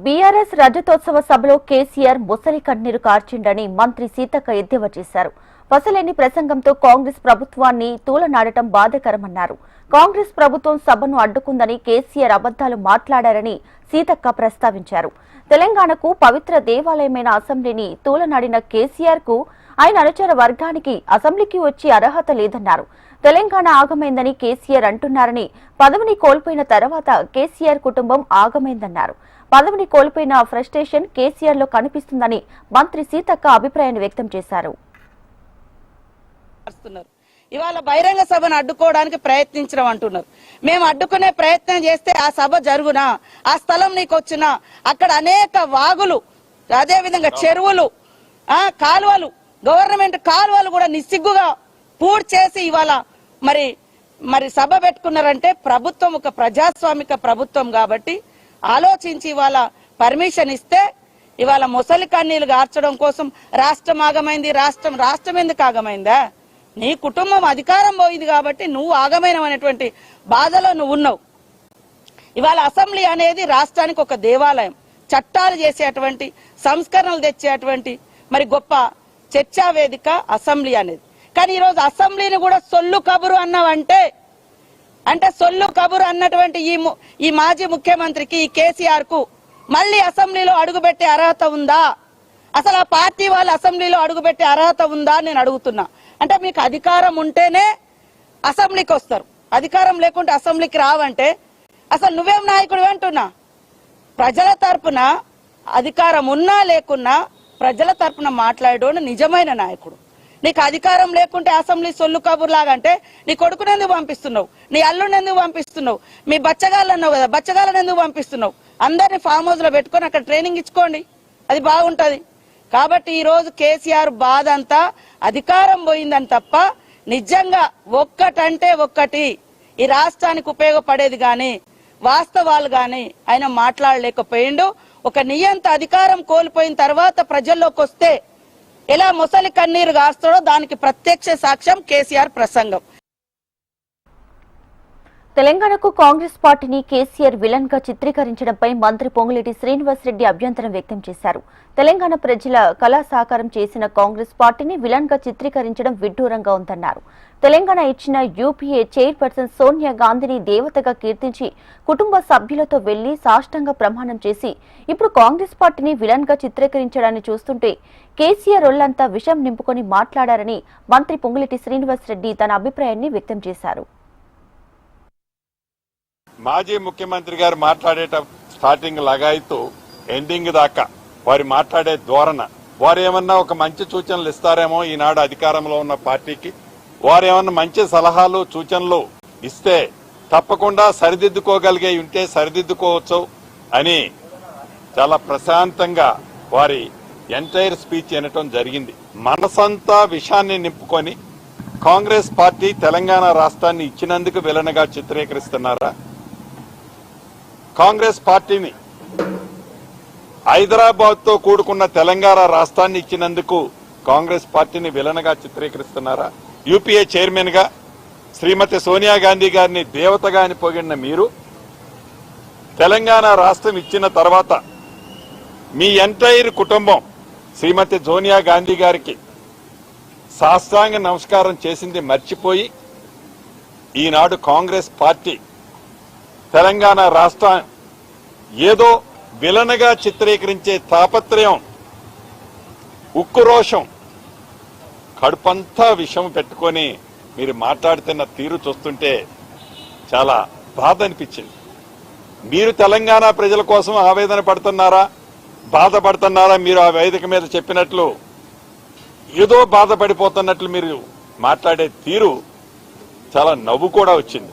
BRS రజతోత్సవ సభలో కేసీఆర్ ముసలి కన్నీరు కార్చిండని మంత్రి సీతక్క ఎద్దేవా చేశారు. వసలేని ప్రసంగంతో కాంగ్రెస్ ప్రభుత్వాన్ని తూలనాడటం బాధాకరమన్నారు. కాంగ్రెస్ ప్రభుత్వం సభను అడ్డుకుందని కేసీఆర్ అబద్దాలు మాట్లాడారని సీతక్క ప్రస్తావించారు. తెలంగాణకు పవిత్ర దేవాలయమైన అసెంబ్లీని తూలనాడిన కేసీఆర్ కు ఆయన అనుచర వర్గానికి అసెంబ్లీకి వచ్చే అర్హత లేదన్నారు. తెలంగాణ ఆగమైందని కేసీఆర్ అంటున్నారని, పదవిని కోల్పోయిన తర్వాత కేసీఆర్ కుటుంబం ఆగమైందన్నారు. పదవిని కోల్పోయిన ఫ్రస్ట్రేషన్ కేసీఆర్ లో కనిపిస్తుందని మంత్రి సీతక్క అభిప్రాయాన్ని వ్యక్తం చేశారు. ఇవాళ బహిరంగ సభను అడ్డుకోవడానికి ప్రయత్నించడం అంటున్నారు. మేము అడ్డుకునే ప్రయత్నం చేస్తే ఆ సభ జరుగునా, ఆ స్థలం నీకు వచ్చినా, అక్కడ అనేక వాగులు, అదేవిధంగా చెరువులు, కాలువలు, గవర్నమెంట్ కాలువలు కూడా నిస్సిగ్గుగా పూర్తి చేసి ఇవాళ మరి సభ పెట్టుకున్నారంటే ప్రభుత్వం ఒక ప్రజాస్వామిక ప్రభుత్వం కాబట్టి ఆలోచించి ఇవాళ పర్మిషన్ ఇస్తే ఇవాళ ముసలి కన్నీళ్లు గార్చడం కోసం రాష్ట్రం ఆగమైంది. రాష్ట్రం ఎందుకు ఆగమైందా? నీ కుటుంబం అధికారం పోయింది కాబట్టి నువ్వు ఆగమైనటువంటి బాధలో నువ్వు ఉన్నావు. ఇవాళ అసెంబ్లీ అనేది రాష్ట్రానికి ఒక దేవాలయం, చట్టాలు చేసేటువంటి, సంస్కరణలు తెచ్చేటువంటి మరి గొప్ప చర్చా వేదిక అసెంబ్లీ అనేది. కానీ ఈరోజు అసెంబ్లీని కూడా సొల్లు కబురు అన్నావంటే, అంటే సొల్లు కబురు అన్నటువంటి ఈ మాజీ ముఖ్యమంత్రికి, ఈ కేసీఆర్ కు మళ్ళీ అసెంబ్లీలో అడుగుపెట్టే అర్హత ఉందా? అసలు ఆ పార్టీ వాళ్ళు అసెంబ్లీలో అడుగుపెట్టే అర్హత ఉందా నేను అడుగుతున్నా. అంటే మీకు అధికారం ఉంటేనే అసెంబ్లీకి వస్తారు, అధికారం లేకుంటే అసెంబ్లీకి రావంటే అసలు నువ్వేం నాయకుడు అంటున్నా? ప్రజల తరపున అధికారం ఉన్నా లేకున్నా ప్రజల తరపున మాట్లాడేటోడు నిజమైన నాయకుడు. నీకు అధికారం లేకుంటే అసెంబ్లీ సొల్లు కబుర్లాగంటే నీ కొడుకుని ఎందుకు పంపిస్తున్నావు? నీ అల్లుని ఎందుకు పంపిస్తున్నావు? మీ బచ్చగాళ్ళు అన్నావు కదా, బచ్చగాళ్ళని ఎందుకు పంపిస్తున్నావు? అందరినీ ఫామ్ హౌస్ లో పెట్టుకొని అక్కడ ట్రైనింగ్ ఇచ్చుకోండి, అది బాగుంటది. కాబట్టి ఈ రోజు కేసీఆర్ బాధ అంతా అధికారం పోయిందని తప్ప నిజంగా ఒక్కటంటే ఒక్కటి ఈ రాష్ట్రానికి ఉపయోగపడేది గాని వాస్తవాలు గాని ఆయన మాట్లాడలేకపోయిండు. ఒక నియంత అధికారం కోల్పోయిన తర్వాత ప్రజల్లోకి వస్తే ఎలా ముసలి కన్నీరు గాస్తాడో దానికి ప్రత్యక్ష సాక్ష్యం కేసీఆర్ ప్రసంగం. తెలంగాణకు కాంగ్రెస్ పార్టీని కేసీఆర్ విలన్ గా చిత్రీకరించడంపై మంత్రి పొంగులేటి శ్రీనివాసరెడ్డి అభ్యంతరం వ్యక్తం చేశారు. తెలంగాణ ప్రజల కళా సాకారం చేసిన కాంగ్రెస్ పార్టీని విలన్ గా చిత్రీకరించడం విడ్డూరంగా ఉందన్నారు. తెలంగాణ ఇచ్చిన యూపీఏ చైర్పర్సన్ సోనియా గాంధీని దేవతగా కీర్తించి కుటుంబ సభ్యులతో వెళ్లి సాష్టాంగ ప్రమాణం చేసి ఇప్పుడు కాంగ్రెస్ పార్టీని విలన్ గా చిత్రీకరించడాన్ని చూస్తుంటే కేసీఆర్ ఒళ్లంతా విషం నింపుకొని మాట్లాడారని మంత్రి పొంగులేటి శ్రీనివాసరెడ్డి తన అభిప్రాయాన్ని వ్యక్తం చేశారు. మాజీ ముఖ్యమంత్రి గారు మాట్లాడేట స్టార్టింగ్ లగాయితూ ఎండింగ్ దాకా వారు మాట్లాడే ధోరణ, వారు ఏమన్నా ఒక మంచి సూచనలు ఇస్తారేమో ఈనాడు అధికారంలో ఉన్న పార్టీకి, వారు ఏమన్నా మంచి సలహాలు సూచనలు ఇస్తే తప్పకుండా సరిదిద్దుకోగలిగే ఉంటే సరిదిద్దుకోవచ్చు అని చాలా ప్రశాంతంగా వారి ఎంటైర్ స్పీచ్ వినటం జరిగింది. మనసంతా విషాన్ని నింపుకొని కాంగ్రెస్ పార్టీ తెలంగాణ రాష్ట్రాన్ని ఇచ్చినందుకు విలనగా చిత్రీకరిస్తున్నారా? కాంగ్రెస్ పార్టీని హైదరాబాద్ తో కూడుకున్న తెలంగాణ రాష్ట్రాన్ని ఇచ్చినందుకు కాంగ్రెస్ పార్టీని విలనగా చిత్రీకరిస్తున్నారా? యూపీఏ చైర్మన్ గా శ్రీమతి సోనియా గాంధీ గారిని దేవతగా అని పొగిడిన మీరు తెలంగాణ రాష్ట్రం ఇచ్చిన తర్వాత మీ ఎంటైర్ కుటుంబం శ్రీమతి సోనియా గాంధీ గారికి సాష్టాంగ నమస్కారం చేసింది మర్చిపోయి ఈనాడు కాంగ్రెస్ పార్టీ తెలంగాణ రాష్ట్రం ఏదో విలనగా చిత్రీకరించే తాపత్రయం, ఉక్కురోషం, కడుపంతా విషం పెట్టుకొని మీరు మాట్లాడుతున్న తీరు చూస్తుంటే చాలా బాధ అనిపించింది. మీరు తెలంగాణ ప్రజల కోసం ఆవేదన పడుతున్నారా, బాధపడుతున్నారా? మీరు ఆ వేదిక మీద చెప్పినట్లు ఏదో బాధపడిపోతున్నట్లు మీరు మాట్లాడే తీరు చాలా నవ్వు కూడా వచ్చింది.